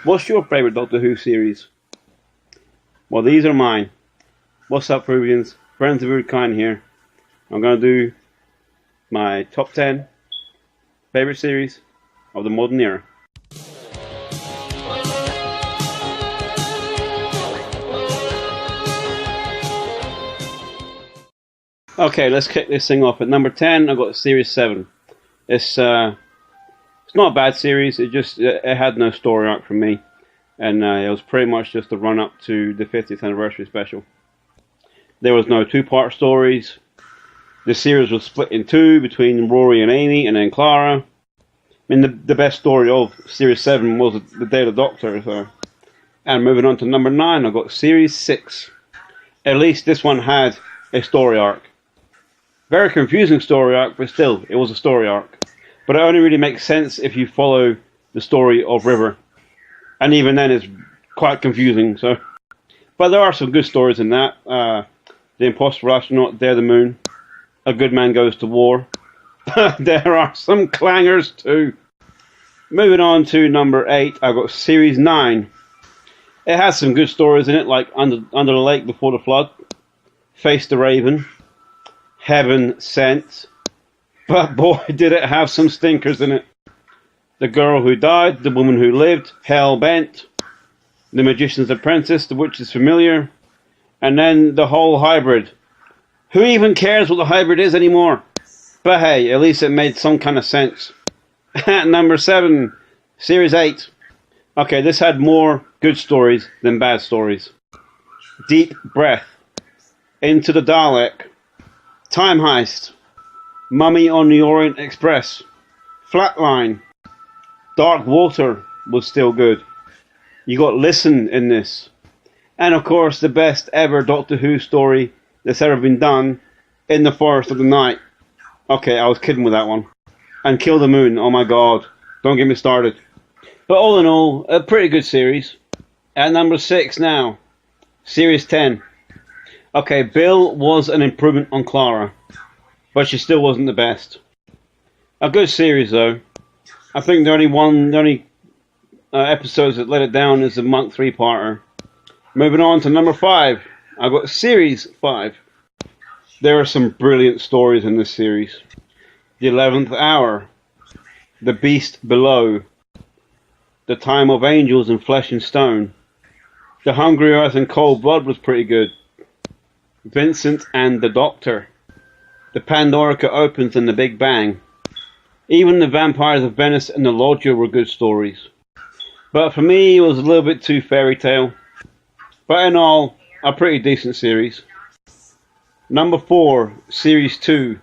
What's your favourite Doctor Who series? Well, these are mine. What's up, Peruvians? Friends of Ood-Kind here. I'm going to do my top 10 favourite series of the modern era. Okay, let's kick this thing off. At number 10, I've got Series 7. It's not a bad series, it had no story arc for me. And it was pretty much just a run-up to the 50th anniversary special. There was no two-part stories. The series was split in two between Rory and Amy, and then Clara. I mean, the best story of Series 7 was the Day of the Doctor. So. And moving on to number 9, I've got Series 6. At least this one had a story arc. Very confusing story arc, but still, it was a story arc. But it only really makes sense if you follow the story of River. And even then, it's quite confusing. So, but there are some good stories in that. The Impossible Astronaut, Dare the Moon, A Good Man Goes to War. There are some clangers too. Moving on to number 8, I've got Series 9. It has some good stories in it, like Under the Lake Before the Flood, Face the Raven, Heaven Sent. But boy, did it have some stinkers in it. The Girl Who Died, The Woman Who Lived, Hell Bent, The Magician's Apprentice, The Witch's Familiar, and then the whole hybrid. Who even cares what the hybrid is anymore? But hey, at least it made some kind of sense. At number 7, Series 8. Okay, this had more good stories than bad stories. Deep Breath, Into the Dalek, Time Heist, Mummy on the Orient Express, Flatline, Dark Water was still good. You got Listen in this. And of course, the best ever Doctor Who story that's ever been done, In the Forest of the Night. Okay, I was kidding with that one. And Kill the Moon, oh my god. Don't get me started. But all in all, a pretty good series. At number 6 now, Series 10. Okay, Bill was an improvement on Clara, but she still wasn't the best. A good series though. I think the only episodes that let it down is the Monk 3-parter. Moving on to number 5, I've got Series 5. There are some brilliant stories in this series. The 11th Hour, The Beast Below, The Time of Angels and Flesh and Stone, The Hungry Earth and Cold Blood was pretty good. Vincent and the Doctor, The Pandorica Opens and The Big Bang. Even The Vampires of Venice and The Lodger were good stories. But for me, it was a little bit too fairy tale. But in all, a pretty decent series. Number 4, Series 2.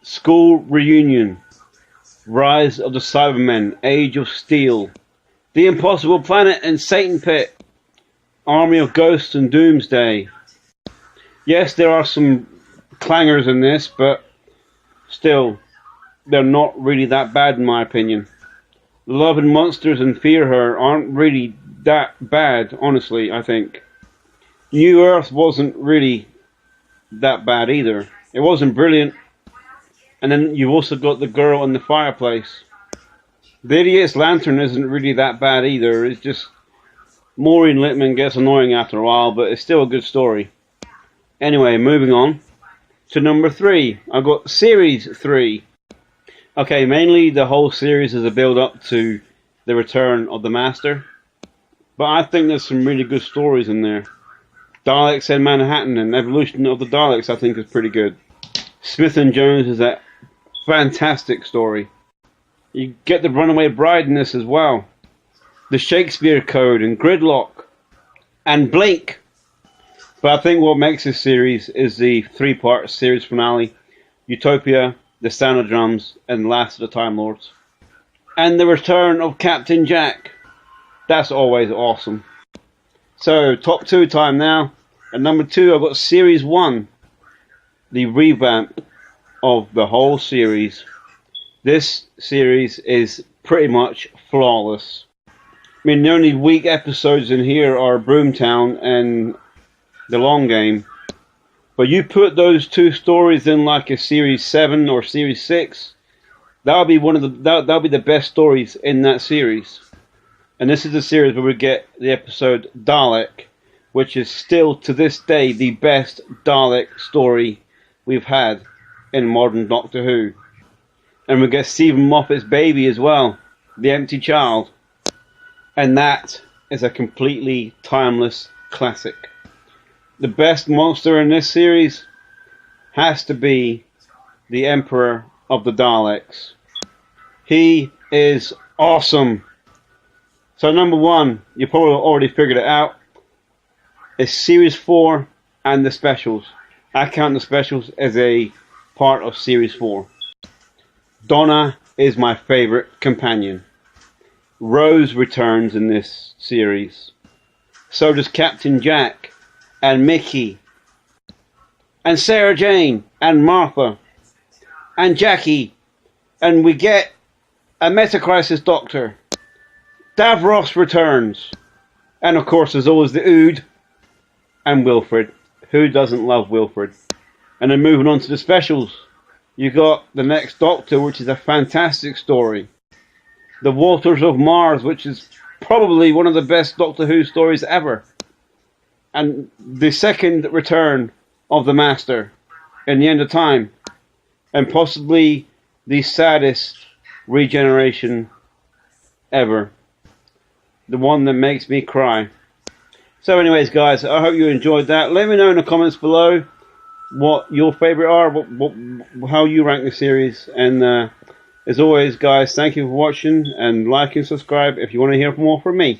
School Reunion, Rise of the Cybermen, Age of Steel, The Impossible Planet and Satan Pit, Army of Ghosts and Doomsday. Yes, there are some clangers in this, but still, they're not really that bad in my opinion. Love and Monsters and Fear Her aren't really that bad, honestly, I think. New Earth wasn't really that bad either. It wasn't brilliant. And then you've also got The Girl in the Fireplace. The Idiot's Lantern isn't really that bad either. It's just Maureen Lipman gets annoying after a while, but it's still a good story. Anyway, moving on to number 3. I've got Series 3. Okay, mainly the whole series is a build-up to the return of the Master. But I think there's some really good stories in there. Daleks in Manhattan and Evolution of the Daleks I think is pretty good. Smith and Jones is a fantastic story. You get the Runaway Bride in this as well. The Shakespeare Code and Gridlock and Blink. But I think what makes this series is the 3-part series finale. Utopia, The Sound of Drums, and Last of the Time Lords. And the return of Captain Jack. That's always awesome. So, top 2 time now. At number 2, I've got Series 1. The revamp of the whole series. This series is pretty much flawless. I mean, the only weak episodes in here are Broomtown and The Long Game. But you put those two stories in like a Series 7 or Series 6, that'll be the best stories in that series. And this is the series where we get the episode Dalek, which is still to this day the best Dalek story we've had in modern Doctor Who. And we get Stephen Moffat's baby as well, The Empty Child. And that is a completely timeless classic. The best monster in this series has to be the Emperor of the Daleks. He is awesome. So number one, you probably already figured it out, is Series 4 and the specials. I count the specials as a part of Series 4. Donna is my favourite companion. Rose returns in this series. So does Captain Jack and Mickey and Sarah Jane and Martha and Jackie. And we get a Meta-Crisis Doctor. Davros returns. And of course there's always the Ood and Wilfred. Who doesn't love Wilfred? And then moving on to the specials. You got The Next Doctor, which is a fantastic story. The Waters of Mars, which is probably one of the best Doctor Who stories ever. And the second return of the Master in the End of Time. And possibly the saddest regeneration ever. The one that makes me cry. So anyways, guys, I hope you enjoyed that. Let me know in the comments below what your favourite are, how you rank the series. And as always, guys, thank you for watching, and like and subscribe if you want to hear more from me.